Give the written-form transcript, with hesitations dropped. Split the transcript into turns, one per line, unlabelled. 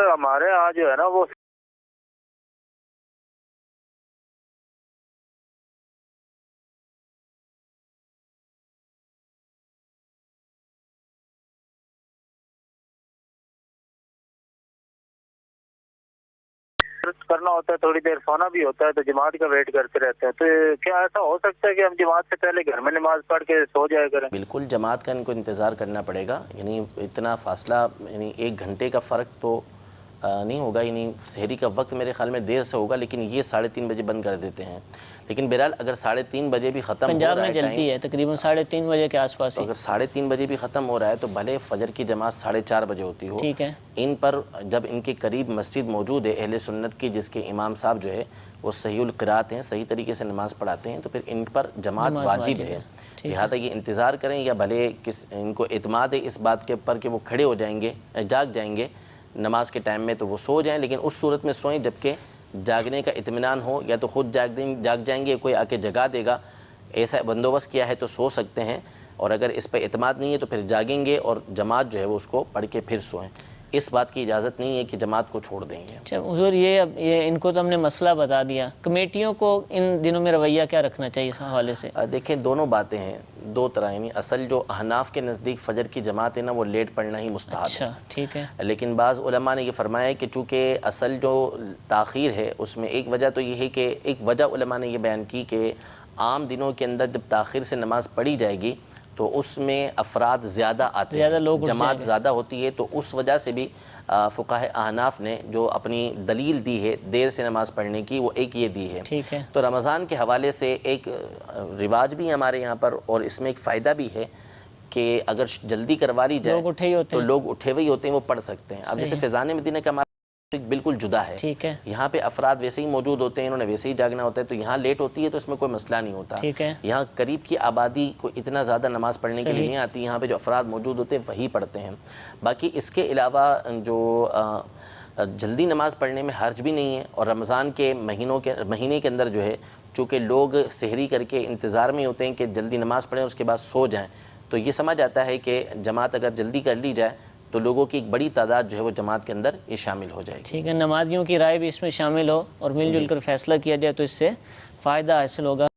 ہمارے یہاں جو ہے نا وہ کرنا ہوتا ہے، تھوڑی دیر سونا بھی ہوتا ہے، تو جماعت کا ویٹ کرتے رہتے ہیں. تو کیا ایسا ہو سکتا ہے کہ ہم جماعت سے پہلے گھر میں نماز پڑھ کے سو جائے کریں؟
بالکل جماعت کا ان کو انتظار کرنا پڑے گا. یعنی اتنا فاصلہ، یعنی 1 گھنٹے کا فرق تو نہیں ہوگا. یعنی سحری کا وقت میرے خیال میں دیر سے ہوگا، لیکن یہ 3:30 بجے بند کر دیتے ہیں. لیکن بہرحال اگر 3:30 بجے بھی ختم ہو
پنجاب
رہا
میں
ہے
جلتی ہے تقریباً 3:30 بجے کے آس پاس
تو
ہی.
اگر 3:30 بجے بھی ختم ہو رہا ہے تو بھلے فجر کی جماعت 4:30 بجے ہوتی ہو.
ٹھیک ہے.
ان پر جب ان کے قریب مسجد موجود ہے اہل سنت کی، جس کے امام صاحب جو ہے وہ صحیح القرات ہیں، صحیح طریقے سے نماز پڑھاتے ہیں، تو پھر ان پر جماعت واجب ہے. لہٰذا یہ انتظار کریں، یا بھلے ان کو اعتماد ہے اس بات کے اوپر کہ وہ کھڑے ہو جائیں گے، جاگ جائیں گے نماز کے ٹائم میں، تو وہ سو جائیں. لیکن اس صورت میں سوئیں جبکہ جاگنے کا اطمینان ہو، یا تو خود جاگ جائیں گے، کوئی آ کے جگا دے گا، ایسا بندوبست کیا ہے تو سو سکتے ہیں. اور اگر اس پہ اعتماد نہیں ہے تو پھر جاگیں گے اور جماعت جو ہے وہ اس کو پڑھ کے پھر سوئیں. اس بات کی اجازت نہیں ہے کہ جماعت کو چھوڑ دیں گے.
اچھا حضور، یہ ان کو تو ہم نے مسئلہ بتا دیا، کمیٹیوں کو ان دنوں میں رویہ کیا رکھنا چاہیے اس حوالے سے؟
دیکھیں دونوں باتیں ہیں، 2 طرح. یعنی اصل جو احناف کے نزدیک فجر کی جماعت ہے نا، وہ لیٹ پڑھنا ہی مستحب ہے.
اچھا ٹھیک ہے.
لیکن بعض علماء نے یہ فرمایا ہے کہ چونکہ اصل جو تاخیر ہے اس میں ایک وجہ تو یہ ہے کہ ایک وجہ علماء نے یہ بیان کی کہ عام دنوں کے اندر جب تاخیر سے نماز پڑھی جائے گی تو اس میں افراد زیادہ آتے ہیں، جماعت زیادہ ہوتی ہے. تو اس وجہ سے بھی فقہاء احناف نے جو اپنی دلیل دی ہے دیر سے نماز پڑھنے کی، وہ ایک یہ دی ہے.
ٹھیک ہے.
تو رمضان کے حوالے سے ایک رواج بھی ہے ہمارے یہاں پر، اور اس میں ایک فائدہ بھی ہے کہ اگر جلدی کروا لی جائے تو لوگ اٹھے ہوئے ہوتے ہیں، وہ پڑھ سکتے ہیں. اب جیسے فیضان مدینہ کا ہمارا بالکل جدا ہے.
ٹھیک ہے.
یہاں پہ افراد ویسے ہی موجود ہوتے ہیں، انہوں نے ویسے ہی جاگنا ہوتا ہے، تو یہاں لیٹ ہوتی ہے تو اس میں کوئی مسئلہ نہیں ہوتا.
ٹھیک ہے.
یہاں قریب کی آبادی کو اتنا زیادہ نماز پڑھنے کے لیے نہیں آتی، یہاں پہ جو افراد موجود ہوتے ہیں وہی پڑھتے ہیں. باقی اس کے علاوہ جو جلدی نماز پڑھنے میں حرج بھی نہیں ہے. اور رمضان کے مہینے کے اندر جو ہے چونکہ لوگ سحری کر کے انتظار میں ہوتے ہیں کہ جلدی نماز پڑھیں اس کے بعد سو جائیں، تو یہ سمجھ آتا ہے کہ جماعت اگر جلدی کر لی جائے تو لوگوں کی ایک بڑی تعداد جو ہے وہ جماعت کے اندر یہ شامل ہو جائے گی.
ٹھیک ہے. نمازیوں کی رائے بھی اس میں شامل ہو اور مل جل کر فیصلہ کیا جائے تو اس سے فائدہ حاصل ہوگا.